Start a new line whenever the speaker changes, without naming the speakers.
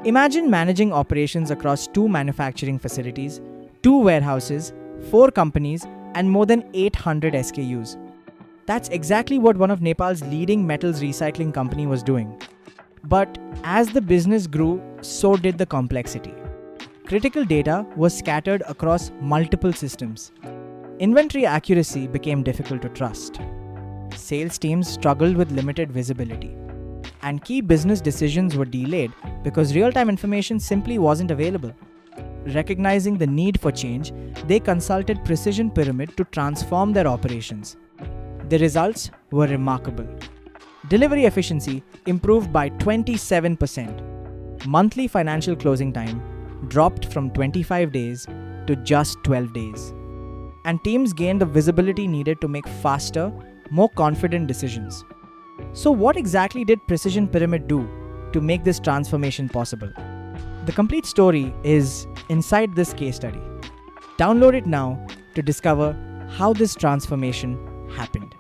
Imagine managing operations across 2 manufacturing facilities, 2 warehouses, 4 companies, and more than 800 SKUs. That's exactly what one of Nepal's leading metals recycling company was doing. But as the business grew, so did the complexity. Critical data was scattered across multiple systems. Inventory accuracy became difficult to trust. Sales teams struggled with limited visibility. And key business decisions were delayed because real-time information simply wasn't available. Recognizing the need for change, they consulted Precision Pyramid to transform their operations. The results were remarkable. Delivery efficiency improved by 27%. Monthly financial closing time dropped from 25 days to just 12 days. And teams gained the visibility needed to make faster, more confident decisions. So what exactly did Precision Pyramid do to make this transformation possible? The complete story is inside this case study. Download it now to discover how this transformation happened.